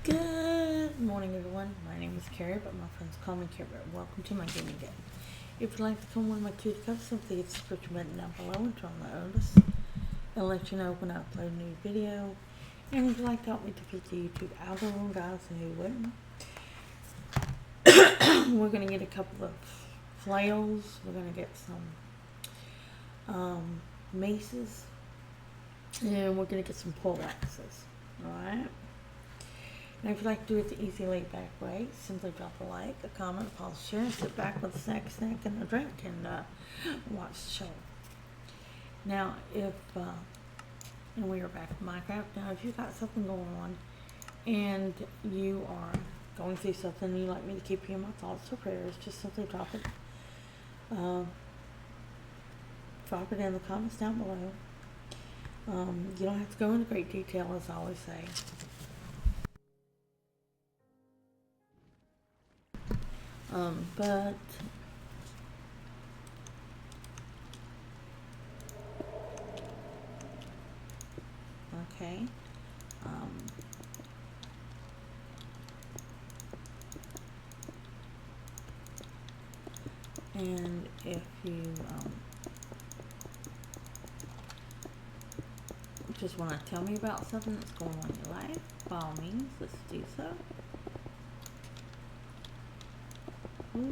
Good morning, everyone. My name is Carrie, but my friends call me Carrie. Welcome to my gaming day. If you'd like to become one of my two cups, simply hit the subscription button down below and turn on the notice. It'll let you know when I upload a new video. And if you'd like to help me defeat the YouTube algorithm, guys, and who wouldn't, we're going to get a couple of flails. We're going to get some maces. And we're going to get some pole axes. Alright? Now, if you'd like to do it the easy laid back way, simply drop a like, a comment, pause, share, and sit back with a snack, and a drink, and watch the show. Now, and we are back in Minecraft. Now, if you've got something going on, and you are going through something, and you'd like me to keep you in my thoughts or prayers, just simply drop it in the comments down below. You don't have to go into great detail, as I always say. But okay. And if you just want to tell me about something that's going on in your life, by all means, let's do so. Alright.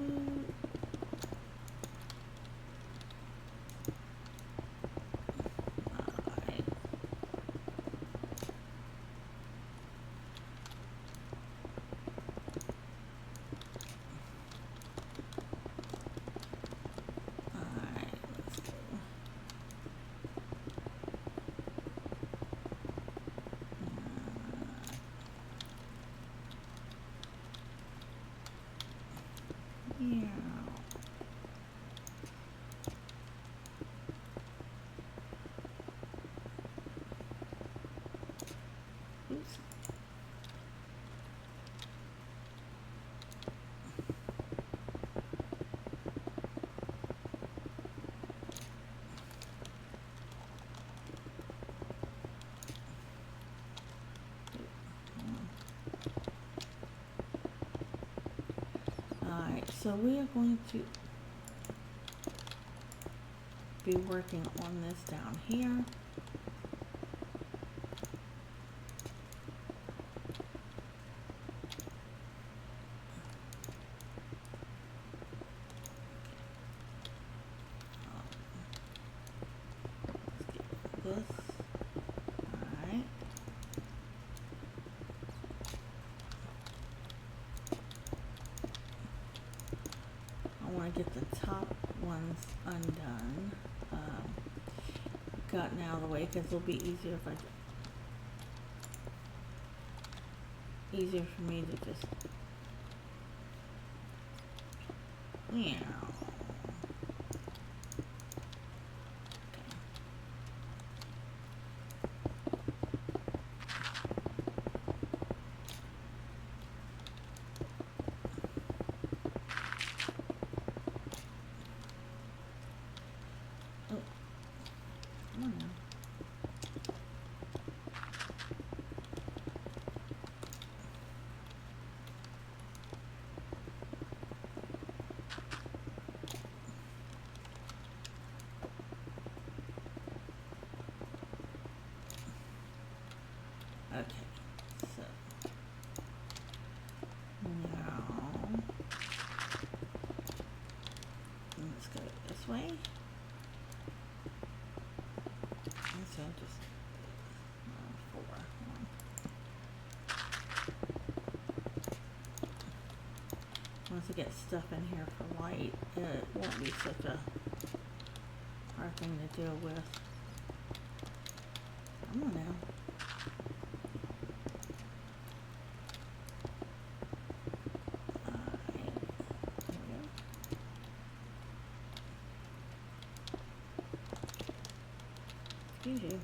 Alright, let's go. Yeah. Oops. Alright, so we are going to be working on this down here. Let's get this. Alright. I want to get the top ones undone. Gotten out of the way because it'll be easier if easier for me to just okay, so now let's go this way. And so just 4. Once I get stuff in here for light, it won't be such a hard thing to deal with. Come on now. Excuse you.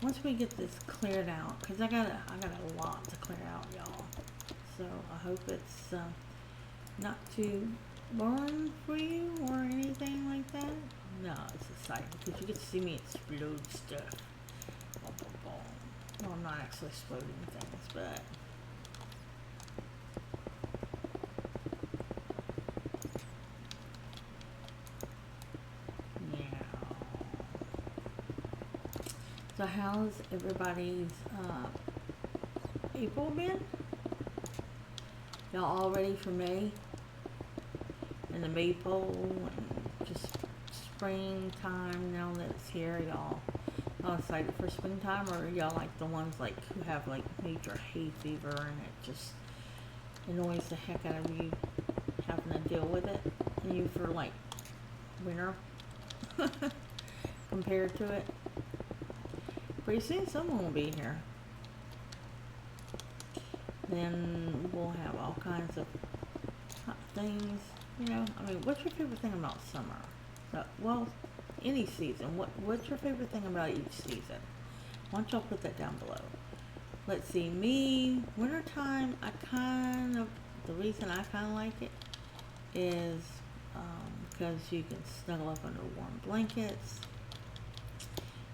once we get this cleared out, because I got a lot to clear out, y'all. So I hope it's not too boring for you or anything like that. No, it's exciting because you get to see me explode stuff. Boom, boom, boom. Well, I'm not actually exploding things, but yeah. So how's everybody's April been? Y'all all ready for May? And the maple and just springtime now that it's here, y'all excited for springtime, or y'all like the ones like who have like major hay fever and it just annoys the heck out of you having to deal with it, and you for like winter compared to it. Pretty soon someone will be here. Then we'll have all kinds of hot things. You know, I mean, what's your favorite thing about summer? Well, any season. What's your favorite thing about each season? Why don't y'all put that down below? Let's see. Me, wintertime, the reason I kind of like it is because you can snuggle up under warm blankets.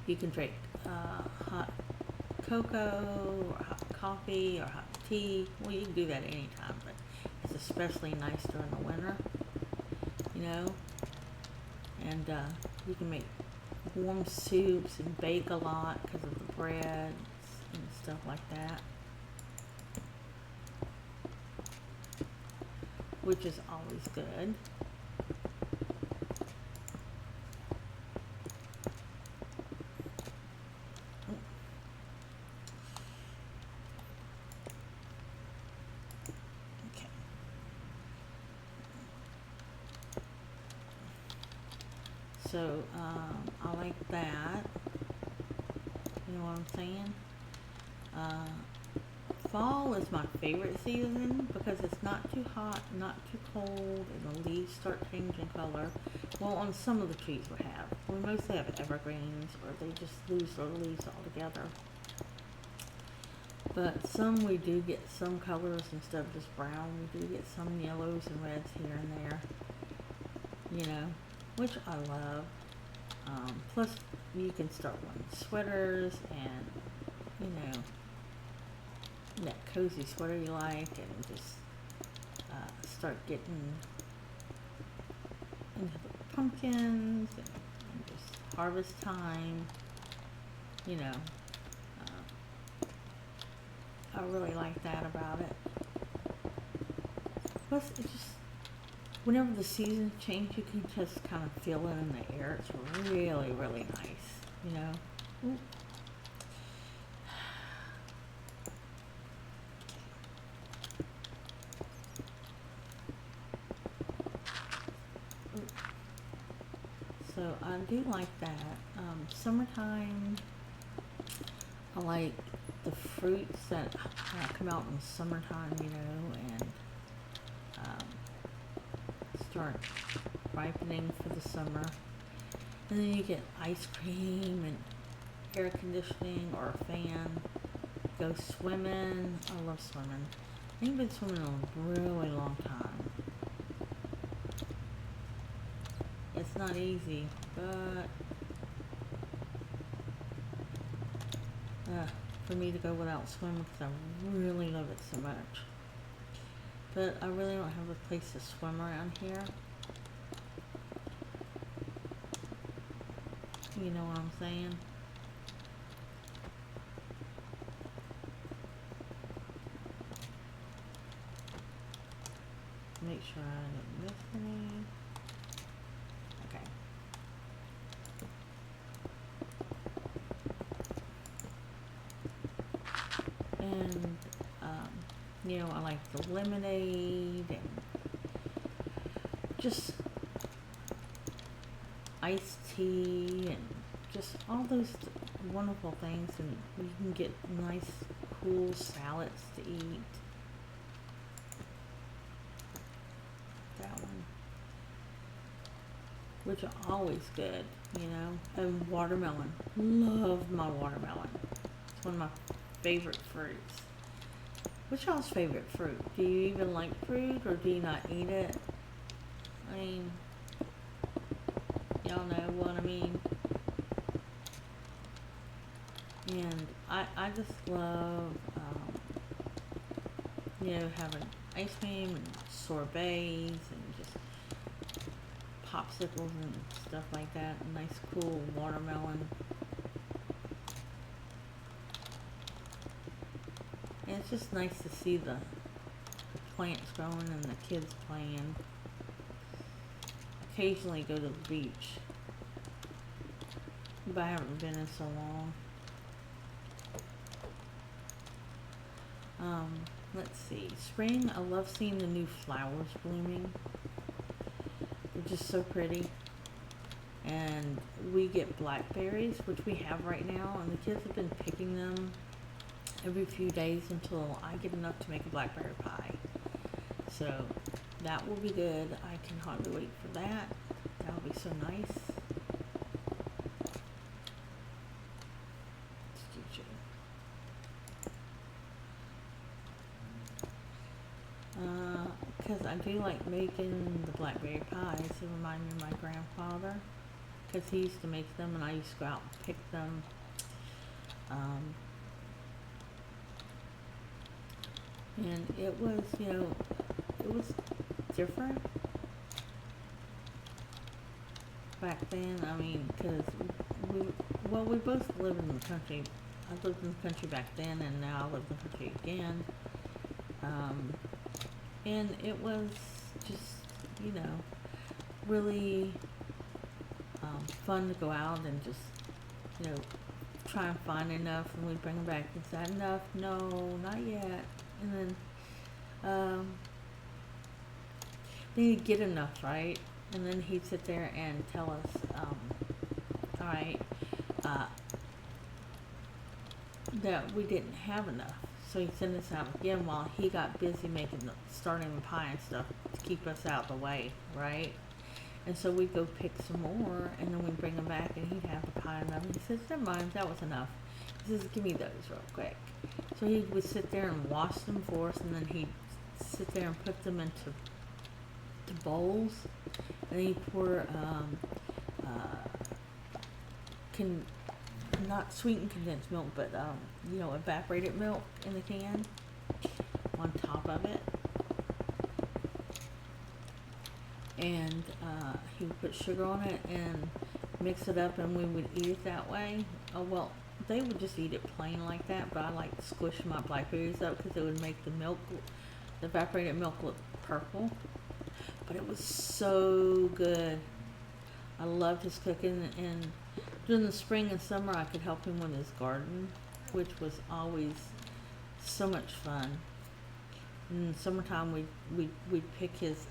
You can drink hot cocoa or hot coffee or hot tea. Well, you can do that anytime, but it's especially nice during the winter, you know. And you can make warm soups and bake a lot because of the breads and stuff like that, which is always good. So, I like that. You know what I'm saying? Fall is my favorite season because it's not too hot, not too cold, and the leaves start changing color. Well, on some of the trees we have. We mostly have evergreens, or they just lose their leaves altogether. But some we do get some colors instead of just brown. We do get some yellows and reds here and there. You know, which I love. Plus, you can start wearing sweaters and, you know, that cozy sweater you like, and just start getting into the pumpkins and just harvest time. You know, I really like that about it. Plus, it's just, whenever the seasons change, you can just kind of feel it in the air. It's really, really nice, you know. Ooh. So I do like that. Summertime, I like the fruits that come out in summertime, you know, and start ripening for the summer. And then you get ice cream and air conditioning or a fan. Go swimming. I love swimming. I've been swimming a really long time. It's not easy, but for me to go without swimming because I really love it so much. But I really don't have a place to swim around here. You know what I'm saying? Make sure I didn't miss any. Okay. And, you know, I like the lemonade and just iced tea and just all those wonderful things, and you can get nice cool salads to eat. That one. which are always good, you know. And watermelon. Love my watermelon. It's one of my favorite fruits. What's y'all's favorite fruit? Do you even like fruit or do you not eat it? I mean, y'all know what I mean. And I just love, you know, having ice cream and sorbets and just popsicles and stuff like that. A nice cool watermelon. And it's just nice to see the plants growing and the kids playing. Occasionally go to the beach, but I haven't been in so long. Let's see. Spring, I love seeing the new flowers blooming. They're just so pretty. And we get blackberries, which we have right now, and the kids have been picking them every few days until I get enough to make a blackberry pie. So that will be good. I can hardly wait for that. That'll be so nice. Excuse you. Because I do like making the blackberry pies. They remind me of my grandfather, because he used to make them and I used to go out and pick them. And it was, you know, it was different back then. I mean, because we both lived in the country. I lived in the country back then, and now I live in the country again. And it was just, you know, really fun to go out and just, you know, try and find enough, and we'd bring them back. Is that enough? No, not yet. And then he'd get enough, right? And then he'd sit there and tell us, all right, that we didn't have enough. So he'd send us out again while he got busy starting the pie and stuff to keep us out of the way, right? And so we'd go pick some more, and then we'd bring them back, and he'd have the pie enough. And he says, never mind, that was enough. He says, give me those real quick. So he would sit there and wash them for us, and then he'd sit there and put them into bowls, and he'd pour not sweetened condensed milk, but you know, evaporated milk in the can on top of it, and he would put sugar on it and mix it up, and we would eat it that way. Oh well, they would just eat it plain like that, but I like to squish my blackberries up because it would make the evaporated milk look purple. But it was so good. I loved his cooking, and during the spring and summer I could help him with his garden, which was always so much fun. In the summertime we'd pick his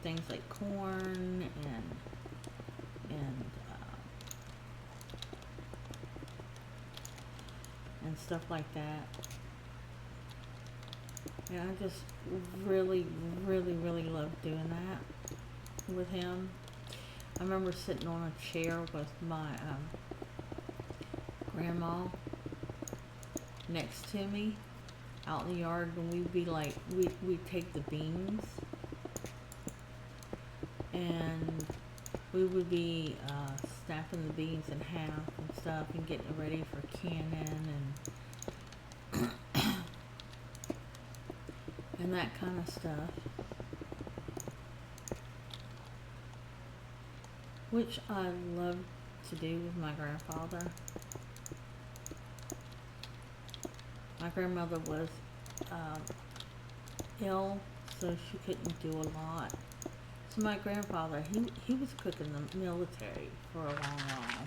things like corn and stuff like that. And I just really loved doing that with him. I remember sitting on a chair with my grandma next to me out in the yard, and we'd be like, we'd take the beans, and we would be snapping the beans in half and stuff and getting it ready for canning and that kind of stuff, which I loved to do with my grandfather. My grandmother was ill, so she couldn't do a lot. So my grandfather, he was cooking the military for a long while.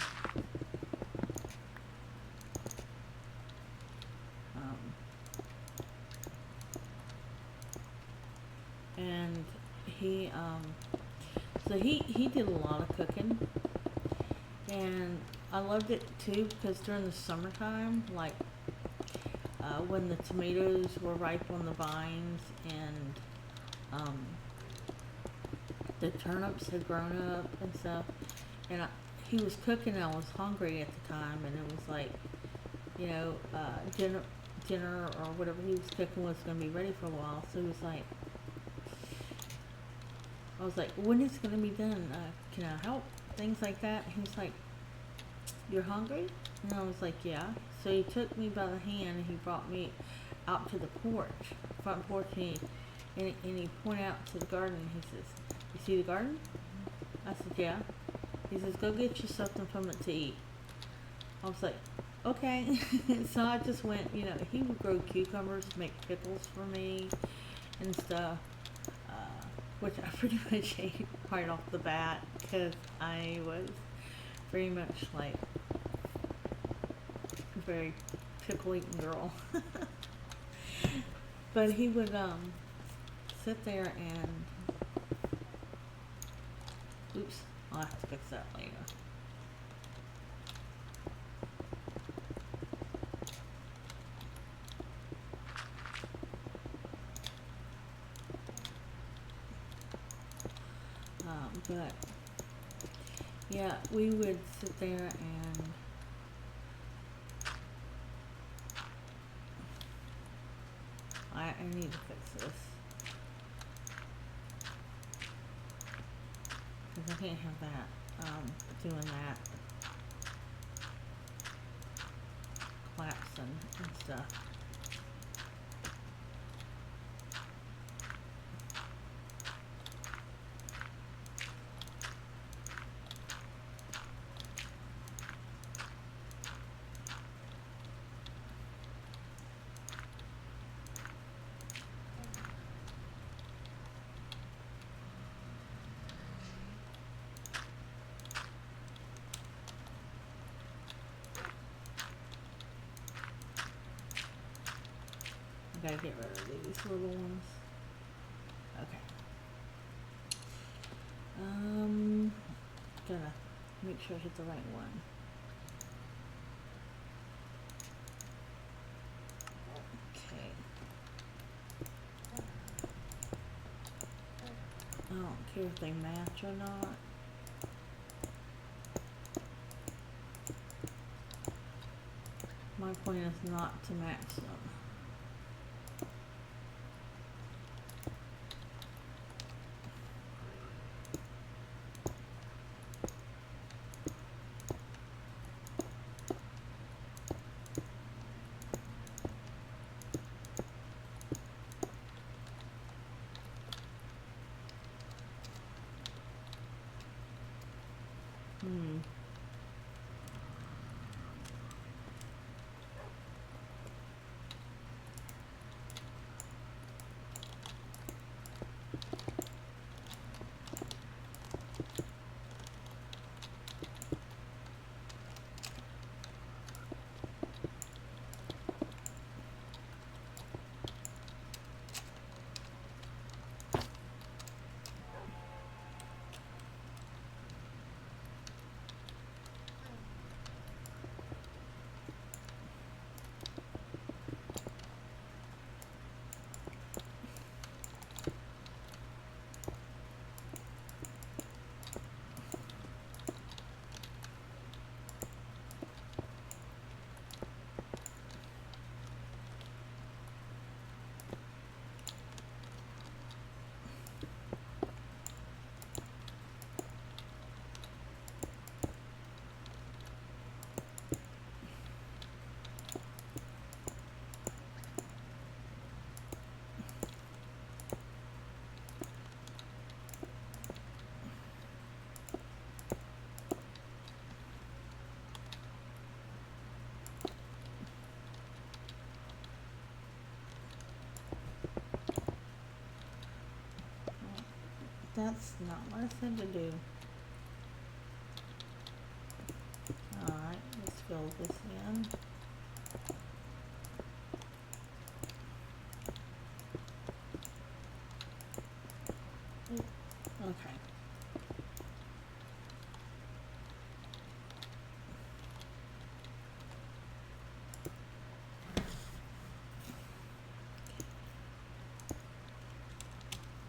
And he did a lot of cooking, and I loved it too, because during the summertime, like when the tomatoes were ripe on the vines, and the turnips had grown up and stuff. And he was cooking, and I was hungry at the time, and it was like, you know, dinner or whatever he was cooking was going to be ready for a while. So he was like, I was like, when is it going to be done? Can I help? Things like that. He was like, you're hungry? And I was like, yeah. So he took me by the hand and he brought me out to the porch, front porch, and he pointed out to the garden. He says, you see the garden? I said, yeah. He says, go get you something from it to eat. I was like, okay. So I just went, you know, he would grow cucumbers, make pickles for me and stuff, which I pretty much ate right off the bat because I was very much like a very pickle eating girl. But he would sit there and, oops, I'll have to fix that later. But yeah, we would sit there and I need to fix this because I can't have that doing that, collapsing and stuff. I gotta get rid of these little ones. Okay. Gotta make sure I hit the right one. Okay. I don't care if they match or not. My point is not to match them. That's not what I said to do. Alright, let's fill this in. Okay.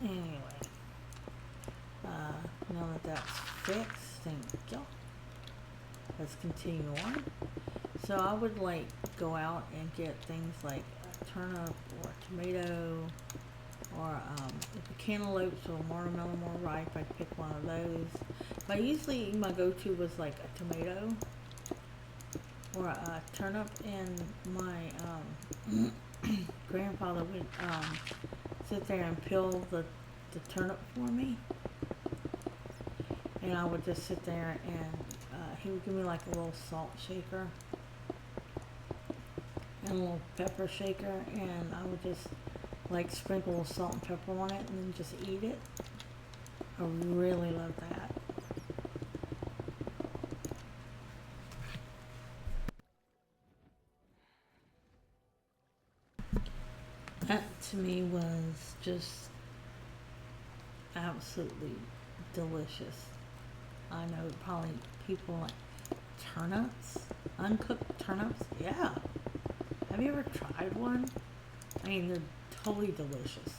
Anyway, let's continue on. So I would like go out and get things like a turnip or a tomato, or if the cantaloupes or watermelon were ripe, I'd pick one of those. But usually my go-to was like a tomato or a turnip, and my grandfather would sit there and peel the turnip for me, and I would just sit there and he would give me like a little salt shaker and a little pepper shaker, and I would just like sprinkle a little salt and pepper on it and then just eat it. I really love that. That to me was just absolutely delicious. I know probably people like turnips, uncooked turnips. Yeah. Have you ever tried one? I mean, they're totally delicious.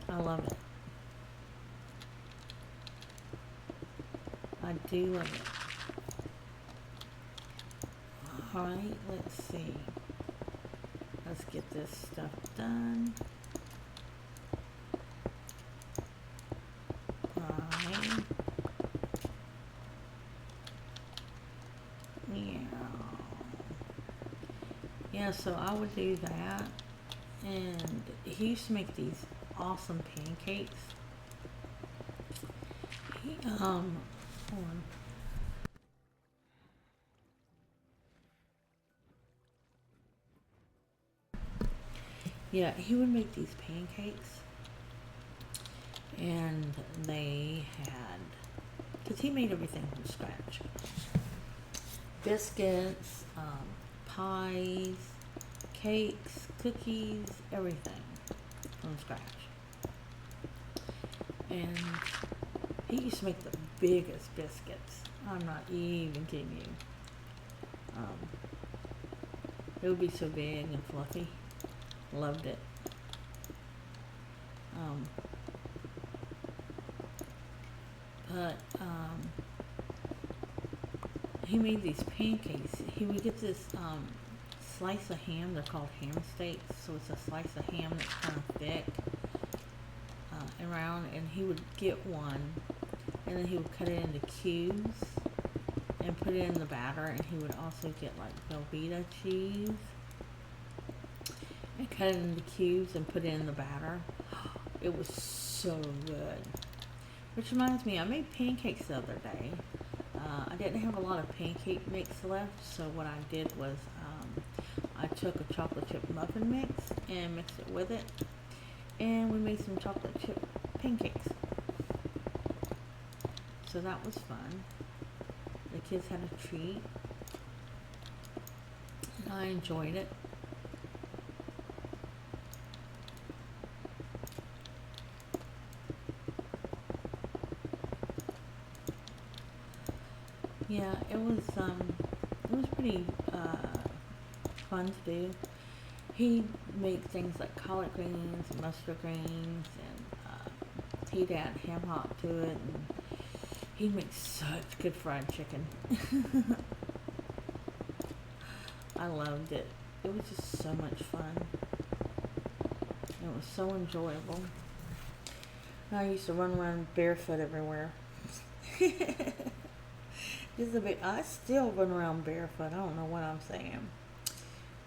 I love it. I do love it. Alright, let's see. Let's get this stuff done. Alright. Yeah, so I would do that. And he used to make these awesome pancakes. Hold on. Yeah, he would make these pancakes, and they had, because he made everything from scratch. Biscuits, pies, cakes, cookies, everything from scratch. And he used to make the biggest biscuits. I'm not even kidding you. It would be so big and fluffy. Loved it. He made these pancakes. He would get this slice of ham. They're called ham steaks. So it's a slice of ham that's kind of thick and round. And he would get one, and then he would cut it into cubes and put it in the batter. And he would also get like Velveeta cheese and cut it into cubes and put it in the batter. It was so good. Which reminds me, I made pancakes the other day. I didn't have a lot of pancake mix left, so what I did was I took a chocolate chip muffin mix and mixed it with it, and we made some chocolate chip pancakes. So that was fun. The kids had a treat, and I enjoyed it. Yeah, it was pretty fun to do. He'd make things like collard greens, mustard greens, and he'd add ham hock to it, and he'd make such good fried chicken. I loved it. It was just so much fun. It was so enjoyable. I used to run around barefoot everywhere. Just a bit. I still run around barefoot. I don't know what I'm saying.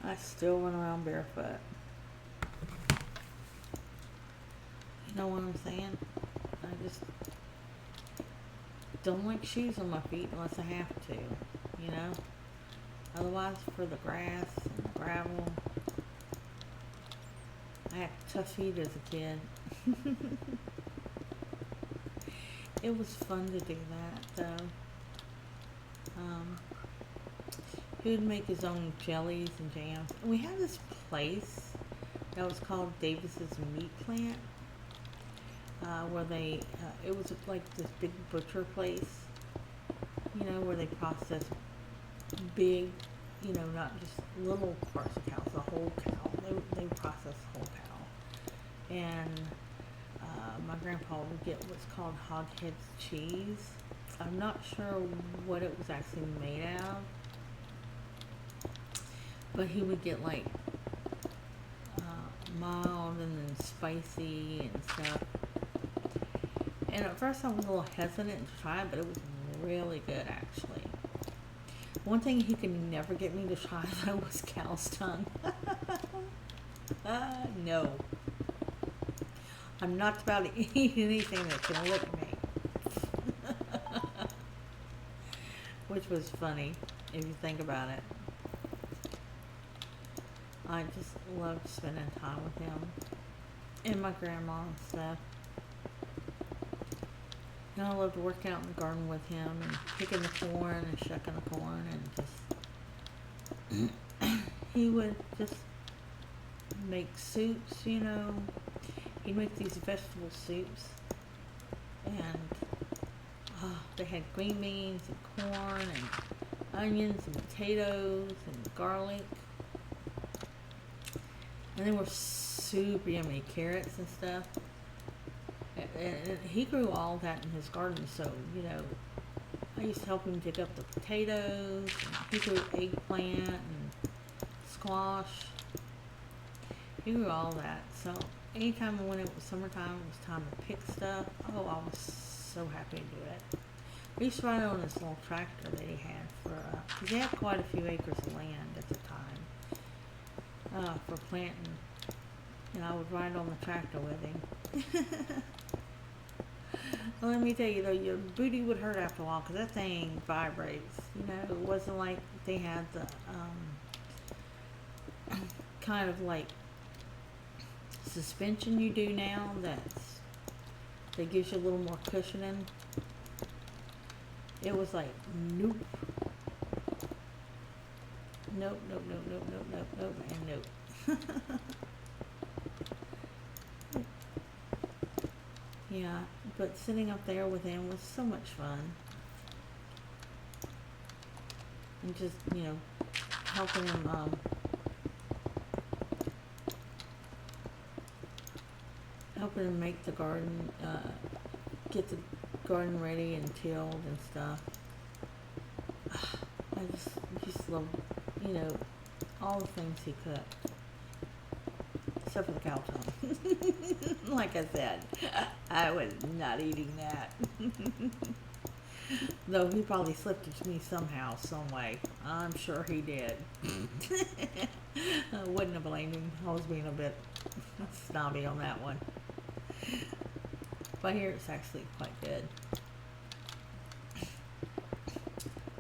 I still run around barefoot. You know what I'm saying? I just don't like shoes on my feet unless I have to, you know? Otherwise, for the grass and the gravel. I had tough feet as a kid. It was fun to do that, though. He would make his own jellies and jams. And we had this place that was called Davis's Meat Plant, where they, it was like this big butcher place, you know, where they process big, you know, not just little parts of cows, the whole cow. They process the whole cow. And my grandpa would get what's called hog head cheese. I'm not sure what it was actually made out of, but he would get like mild and then spicy and stuff. And at first I was a little hesitant to try it, but it was really good actually. One thing he could never get me to try though was cow's tongue. No. I'm not about to eat anything that can lick me. Which was funny, if you think about it. I just loved spending time with him. And my grandma and stuff. And I loved working out in the garden with him and picking the corn and shucking the corn and just... He would just make soups, you know. He'd make these vegetable soups. And they had green beans and corn and onions and potatoes and garlic. And they were super yummy, carrots and stuff. And he grew all that in his garden, so, you know, I used to help him dig up the potatoes. And he grew eggplant and squash. He grew all that. So anytime when it was summertime, it was time to pick stuff. Oh, I was so happy to do it. I used to ride on this little tractor that he had because he had quite a few acres of land at the time for planting. And I would ride on the tractor with him. Well, let me tell you though, your booty would hurt after a while because that thing vibrates. You know, it wasn't like they had the kind of like suspension you do now that gives you a little more cushioning. It was like nope, nope, nope, nope, nope, nope, nope, nope, and nope. Yeah, but sitting up there with him was so much fun. And just, you know, helping him make the garden, get the garden ready and tilled and stuff. I just love, you know, all the things he cooked. Except for the cow tongue. Like I said, I was not eating that. Though he probably slipped it to me somehow, some way. I'm sure he did. I wouldn't have blamed him. I was being a bit snobby on that one. But here it's actually quite good.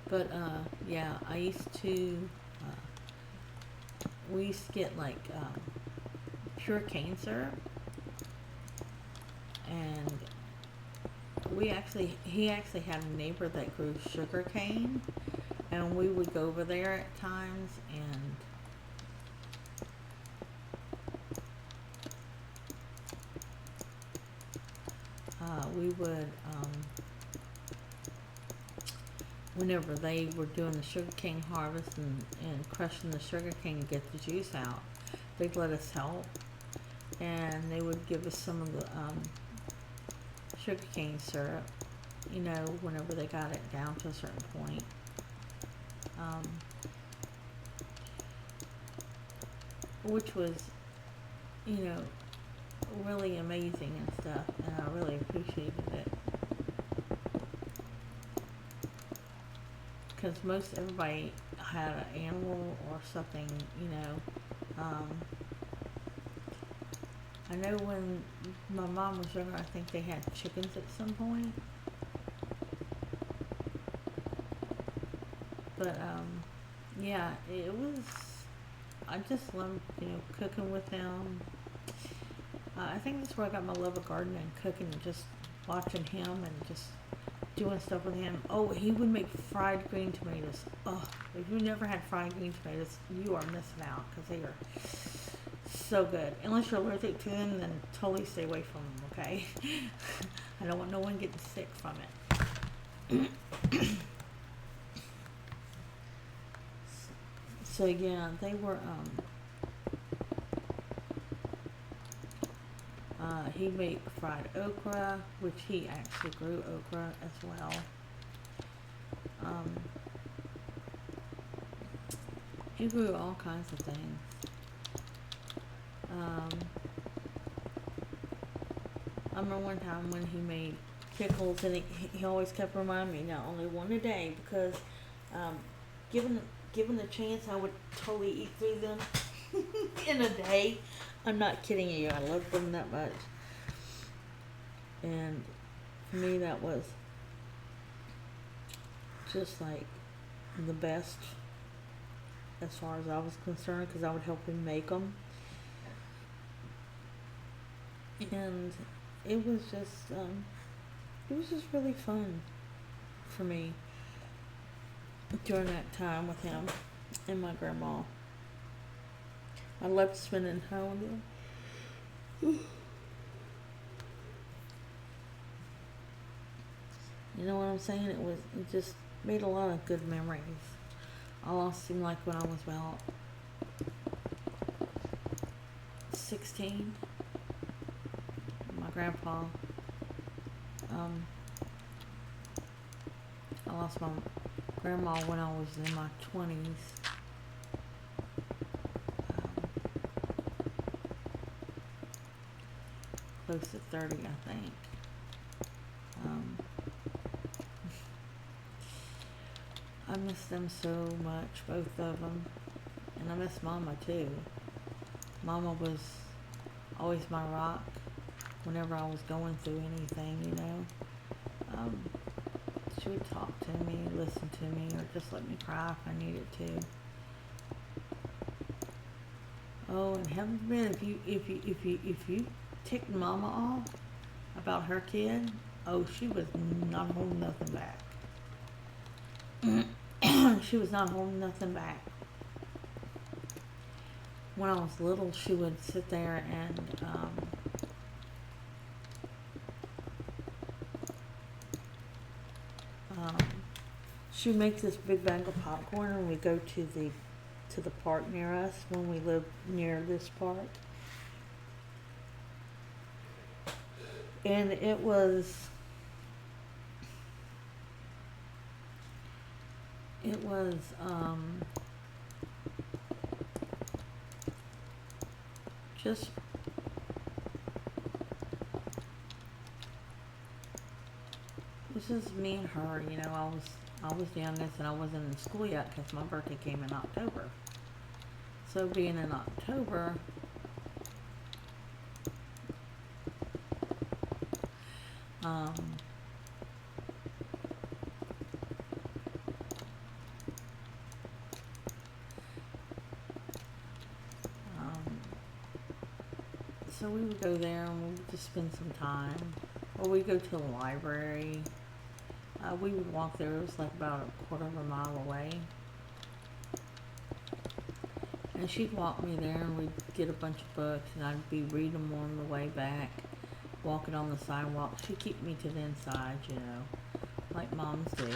But yeah, I used to, we used to get like pure cane syrup, and he actually had a neighbor that grew sugar cane, and we would go over there at times and we would whenever they were doing the sugar cane harvest and crushing the sugar cane to get the juice out, they'd let us help, and they would give us some of the sugar cane syrup, you know, whenever they got it down to a certain point. Which was, you know, really amazing and stuff, and I really appreciated it. Because most everybody had an animal or something, you know. I know when my mom was younger, I think they had chickens at some point. But, yeah, it was, I just loved, you know, cooking with them. I think that's where I got my love of gardening and cooking, and just watching him and just doing stuff with him. Oh, he would make fried green tomatoes. Oh, if you've never had fried green tomatoes, you are missing out because they are so good. Unless you're allergic to them, then totally stay away from them, okay? I don't want no one getting sick from it. So yeah, they were, he made fried okra, which he actually grew okra as well. he grew all kinds of things. I remember one time when he made pickles, and he always kept reminding me, now only one a day, because um, given given the chance, I would totally eat through them in a day. I'm not kidding you. I love them that much, and for me, that was just like the best as far as I was concerned, because I would help him make them, and it was just really fun for me during that time with him and my grandma. I loved spending time with them. You know what I'm saying? It just made a lot of good memories. I lost him like when I was about 16. My grandpa. I lost my grandma when I was in my 20s. Close to 30, I think. I miss them so much, both of them. And I miss Mama too. Mama was always my rock whenever I was going through anything, you know. She would talk to me, listen to me, or just let me cry if I needed to. Oh, and heaven forbid, if you ticked Mama off about her kid, oh, she was not holding nothing back. She was not holding nothing back. When I was little, she would sit there and she would make this big bag of popcorn, and we'd go to the park near us when we lived near this park. And it was just this is me and her, you know. I was the youngest, and I wasn't in school yet because my birthday came in October. So being in October, so we would go there and we would just spend some time, or we'd go to the library. We would walk there. It was like about a quarter of a mile away. And she'd walk me there, and we'd get a bunch of books, and I'd be reading them on the way back, walking on the sidewalk. She'd keep me to the inside, you know, like moms do.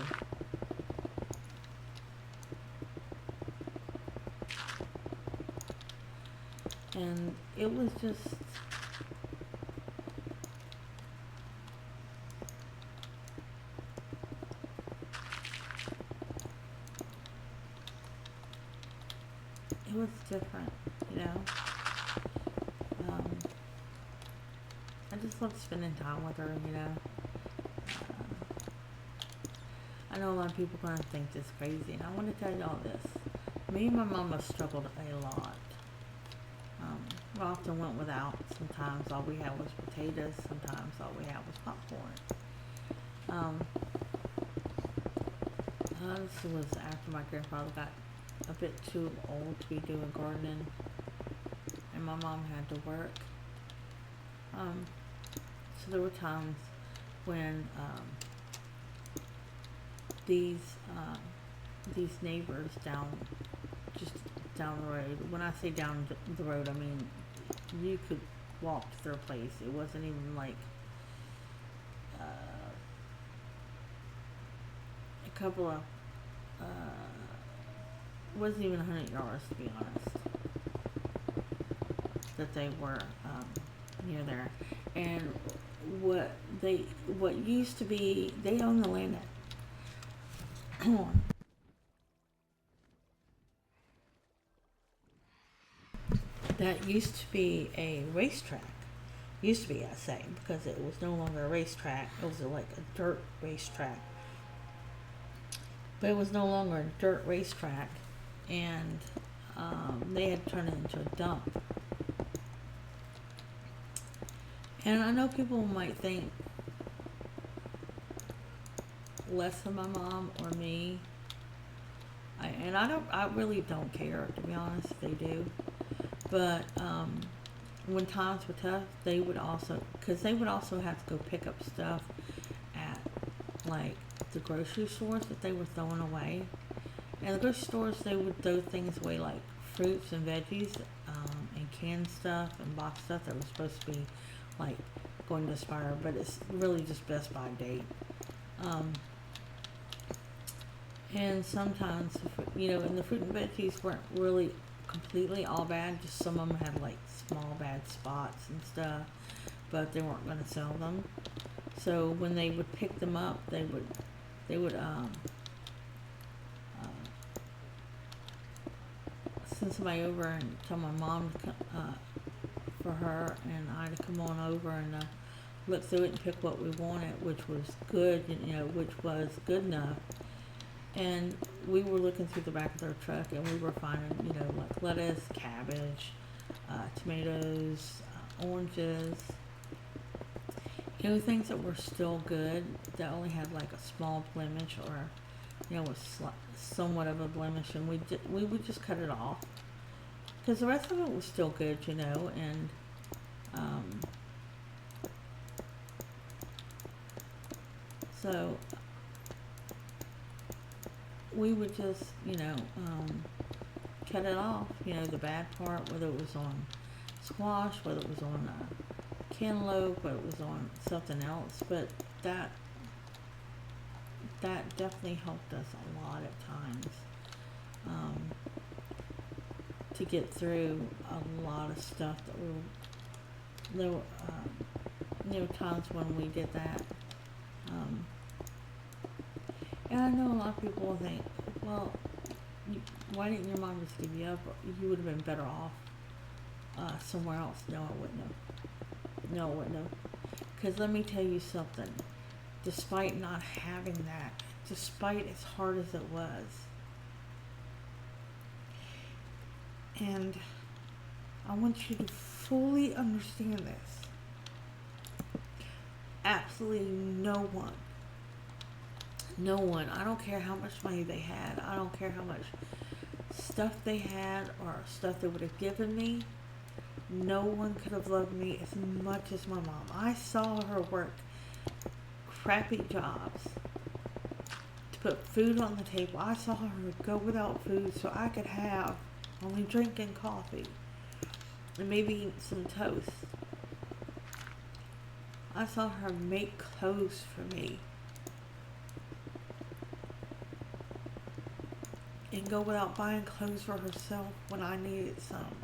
And it was just, it was different, you know. I just loved spending time with her, you know. I know a lot of people are going to think this crazy, and I want to tell you all this. Me and my mama struggled a lot. We often went without. Sometimes all we had was potatoes. Sometimes all we had was popcorn. This was after my grandfather got a bit too old to be doing gardening, and my mom had to work. So there were times when these neighbors just down the road. When I say down the road, I mean you could walk to their place. It wasn't even like a couple of it wasn't even 100 yards, to be honest, that they were near there. And what used to be, they own the land that used to be a racetrack. Used to be, I say, because it was no longer a racetrack. It was like a dirt racetrack. But it was no longer a dirt racetrack, and they had turned it into a dump. And I know people might think less of my mom or me. I really don't care, to be honest, if they do. But when times were tough, they would also have to go pick up stuff at like the grocery stores that they were throwing away. And the grocery stores, they would throw things away like fruits and veggies, and canned stuff and box stuff that was supposed to be like going to expire, but it's really just best by date. And sometimes, and the fruit and veggies weren't really completely all bad. Just some of them had like small bad spots and stuff, but they weren't going to sell them. So when they would pick them up, they would send somebody over and tell my mom to come, for her and I to come on over and look through it and pick what we wanted, which was good, which was good enough. And we were looking through the back of their truck, and we were finding, like lettuce, cabbage, tomatoes, oranges, things that were still good, that only had like a small blemish or, was somewhat of a blemish, and we would just cut it off. Because the rest of it was still good, and so we would just, cut it off, the bad part, whether it was on squash, whether it was on cantaloupe, whether it was on something else, but that definitely helped us a lot at times, to get through a lot of stuff there were times when we did that. And I know a lot of people will think, well, why didn't your mom just give you up? You would have been better off somewhere else. No, I wouldn't have. Because let me tell you something. Despite not having that, despite as hard as it was, and I want you to fully understand this. Absolutely no one, I don't care how much money they had, I don't care how much stuff they had or stuff they would have given me, no one could have loved me as much as my mom. I saw her work crappy jobs to put food on the table. I saw her go without food so I could have only drinking coffee and maybe some toast. I saw her make clothes for me and go without buying clothes for herself when I needed some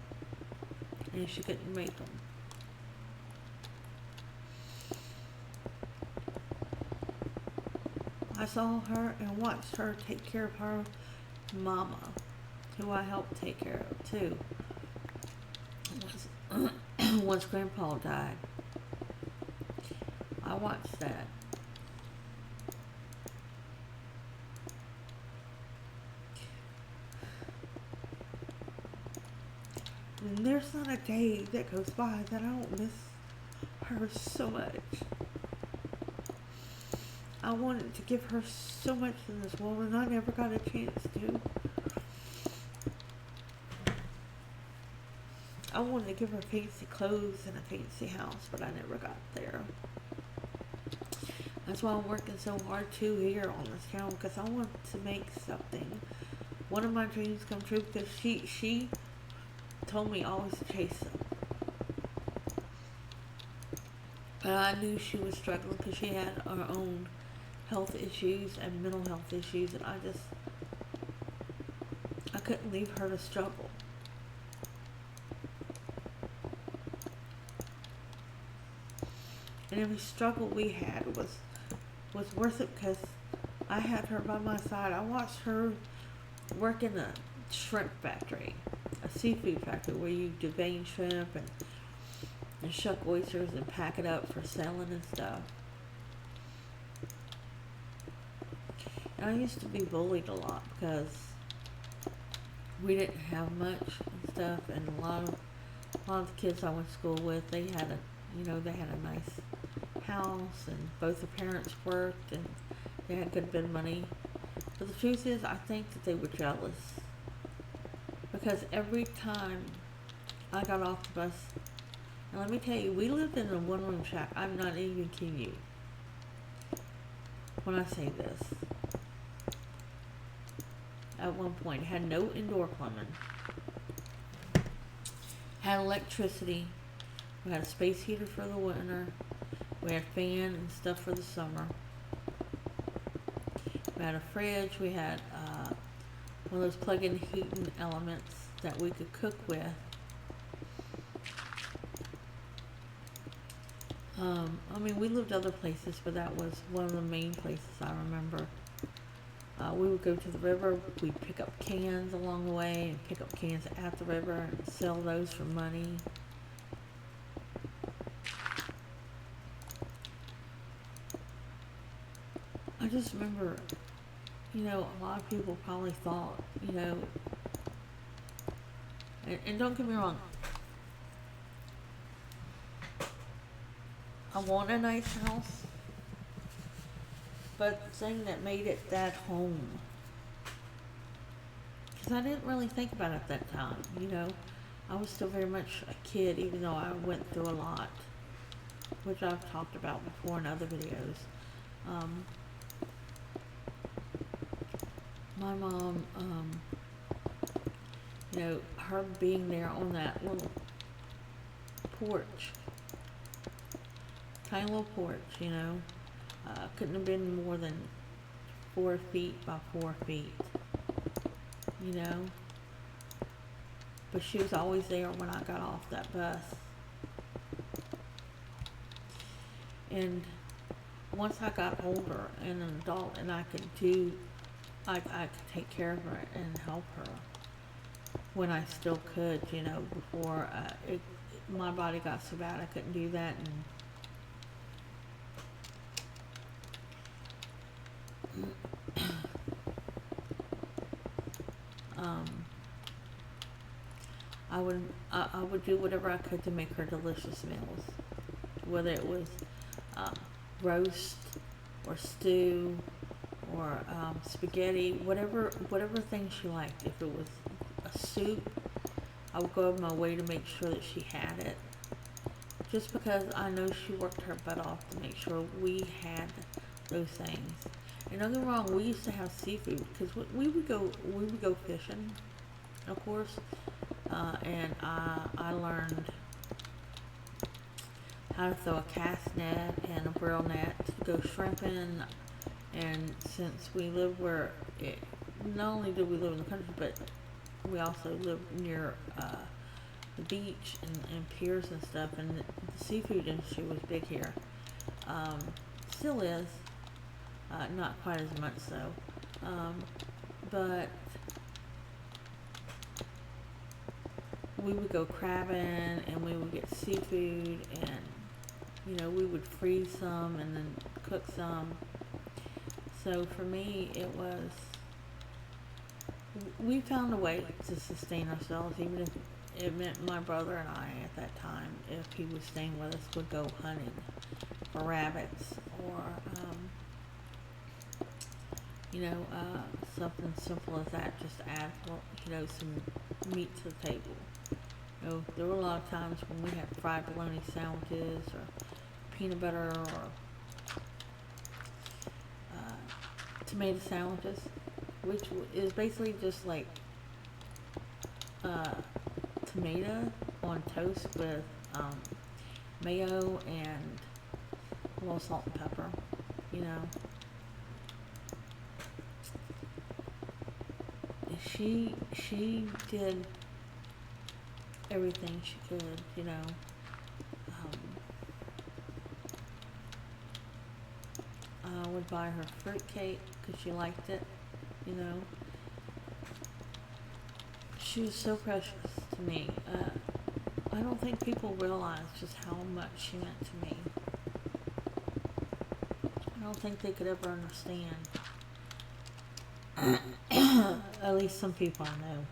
and she couldn't make them. I saw her and watched her take care of her mama, who I helped take care of too. Once Grandpa died, I watched that. And there's not a day that goes by that I don't miss her so much. I wanted to give her so much in this world, and I never got a chance to. I wanted to give her fancy clothes and a fancy house, but I never got there. That's why I'm working so hard too here on this channel, because I want to make something, one of my dreams come true, because she told me always to chase them. But I knew she was struggling because she had her own health issues and mental health issues, and I couldn't leave her to struggle. And every struggle we had was worth it, because I had her by my side. I watched her work in a shrimp factory, a a seafood factory where you devein shrimp and shuck oysters and pack it up for selling and stuff. And I used to be bullied a lot because we didn't have much and stuff, and a lot of the kids I went to school with, they had a nice house, and both their parents worked, and they had a good bit of money. But the truth is, I think that they were jealous, because every time I got off the bus, and let me tell you, we lived in a one-room shack. I'm not even kidding you when I say this. At one point, had no indoor plumbing, had electricity, we had a space heater for the winter, we had a fan and stuff for the summer, we had a fridge, we had one of those plug-in heating elements that we could cook with. I mean, we lived other places, but that was one of the main places I remember. We would go to the river, we'd pick up cans along the way, and pick up cans at the river and sell those for money. I just remember, a lot of people probably thought, and don't get me wrong, I want a nice house, but the thing that made it that home, because I didn't really think about it at that time, I was still very much a kid, even though I went through a lot, which I've talked about before in other videos. My mom, her being there on that little porch, tiny little porch, couldn't have been more than 4 feet by 4 feet, but she was always there when I got off that bus. And once I got older and an adult, and I could take care of her and help her when I still could, before my body got so bad I couldn't do that. And I would do whatever I could to make her delicious meals, whether it was roast or stew or spaghetti, whatever thing she liked. If it was a soup, I would go out of my way to make sure that she had it, just because I know she worked her butt off to make sure we had those things. And don't get me wrong, we used to have seafood, because we would go fishing, of course, and I learned how to throw a cast net and a brill net to go shrimping. And since we lived not only did we live in the country, but we also lived near the beach and piers and stuff, and the seafood industry was big here. Still is, not quite as much so, but we would go crabbing and we would get seafood, and we would freeze some and then cook some. So for me, we found a way to sustain ourselves, even if it meant my brother and I at that time, if he was staying with us, would go hunting for rabbits or, something simple as that, just to add, some meat to the table. There were a lot of times when we had fried bologna sandwiches or peanut butter or tomato sandwiches, which is basically just like tomato on toast with mayo and a little salt and pepper, She did everything she could, I would buy her fruit cake because she liked it, She was so precious to me. I don't think people realize just how much she meant to me. I don't think they could ever understand. At least some people I know.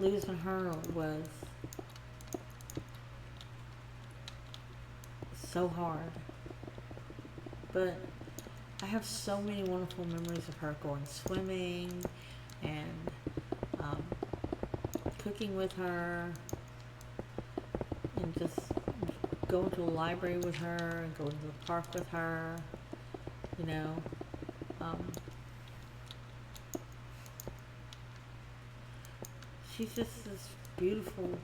Losing her was so hard. But I have so many wonderful memories of her going swimming and um, cooking with her and just going to the library with her and going to the park with her, you know. Um, she's just this beautiful,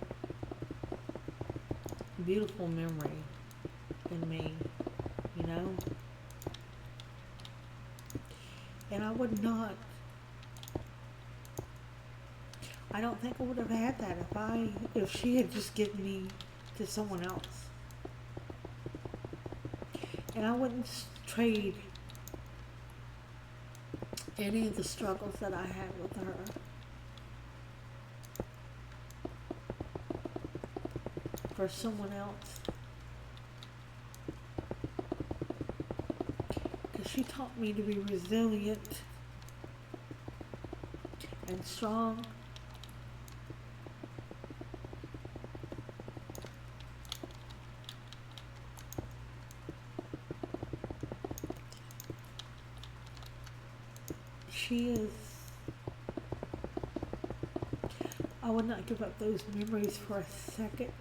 beautiful memory in me, you know. And I would not, I don't think I would have had that if she had just given me to someone else. And I wouldn't trade any of the struggles that I had with her for someone else. Because she taught me to be resilient and strong. She is, I would not give up those memories for a second.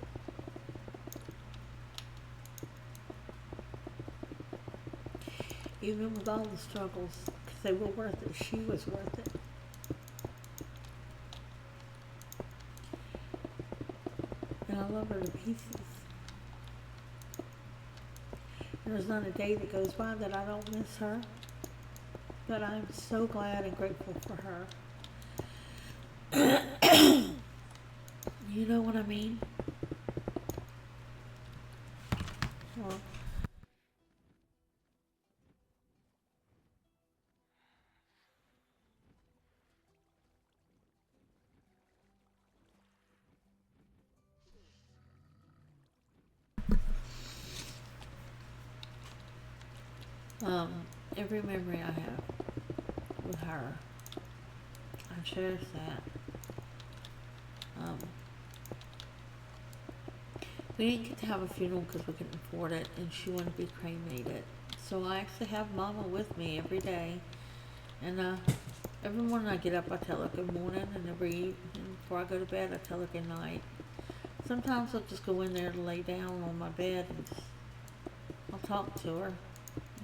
Even with all the struggles, because they were worth it. She was worth it. And I love her to pieces. There's not a day that goes by that I don't miss her. But I'm so glad and grateful for her. You know what I mean? Well, every memory I have with her, I cherish that. Um, we didn't get to have a funeral because we couldn't afford it, and she wanted to be cremated. So I actually have Mama with me every day, and every morning I get up, I tell her good morning, and every evening before I go to bed, I tell her good night. Sometimes I'll just go in there to lay down on my bed and I'll talk to her,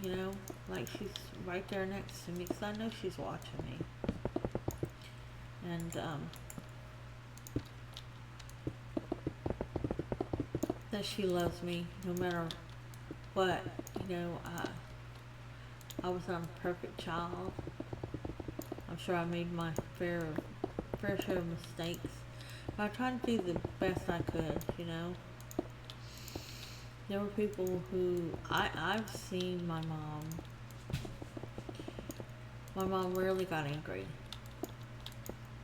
you know, like she's right there next to me because I know she's watching me. And that she loves me no matter what. You know, I was not a perfect child. I'm sure I made my fair share of mistakes. But I tried to do the best I could, you know. There were people who I've seen my mom. My mom rarely got angry.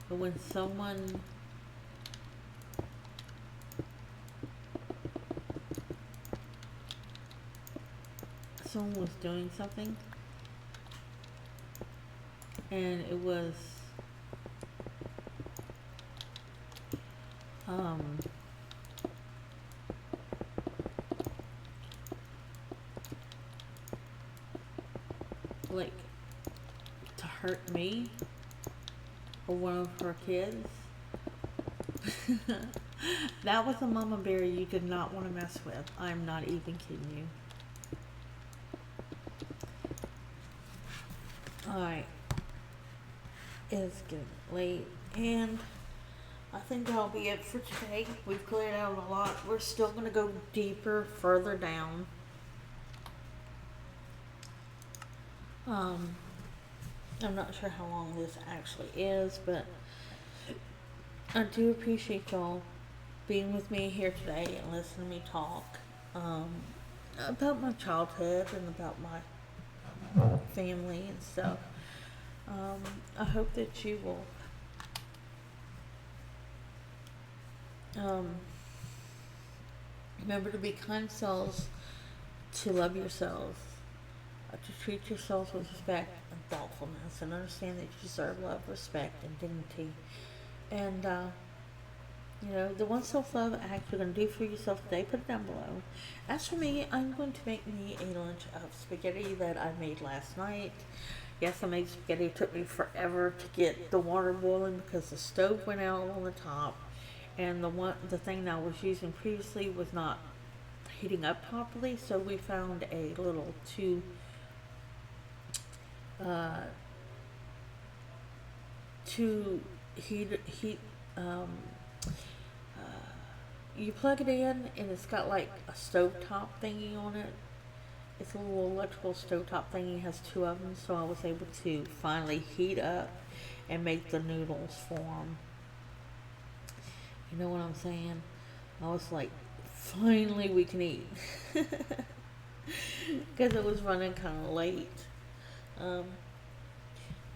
But when someone was doing something and it was like to hurt me or one of her kids, that was a mama bear you did not want to mess with. I'm not even kidding you. Alright, it's getting late, and I think that'll be it for today. We've cleared out a lot. We're still going to go deeper, further down. I'm not sure how long this actually is, but I do appreciate y'all being with me here today and listening to me talk about my childhood and about my family and stuff. I hope that you will um, remember to be kind selves, to love yourselves, to treat yourselves with respect and thoughtfulness, and understand that you deserve love, respect, and dignity. And the one self love act you're going to do for yourself today, put it down below. As for me, I'm going to make me a lunch of spaghetti that I made last night. Yes, I made spaghetti. It took me forever to get the water boiling because the stove went out on the top, and the thing that I was using previously was not heating up properly. So we found a little uh, two heat um, you plug it in and it's got like a stovetop thingy on it. It's a little electrical stovetop thingy. It has two of them, so I was able to finally heat up and make the noodles form. You know what I'm saying? I was like, finally we can eat. Because it was running kind of late. Um,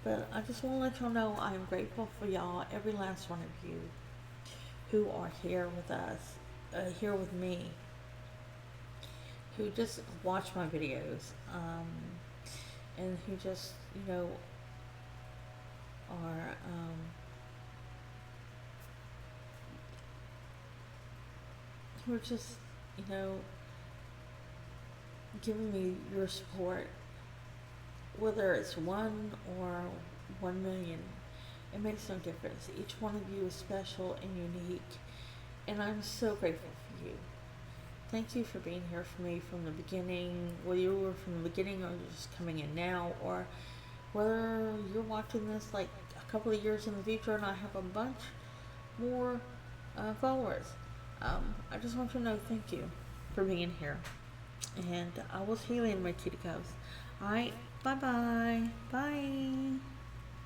but I just want to let y'all know I am grateful for y'all, every last one of you who are here with us, here with me, who just watch my videos, and who just, are, who are just, you know, giving me your support, whether it's 1 or 1 million. It makes no difference. Each one of you is special and unique, and I'm so grateful for you. Thank you for being here for me from the beginning, whether you were from the beginning or you're just coming in now, or whether you're watching this like a couple of years in the future and I have a bunch more followers. I just want you to know thank you for being here. And I will see you later, my kitty cubs. Alright, bye bye. Bye.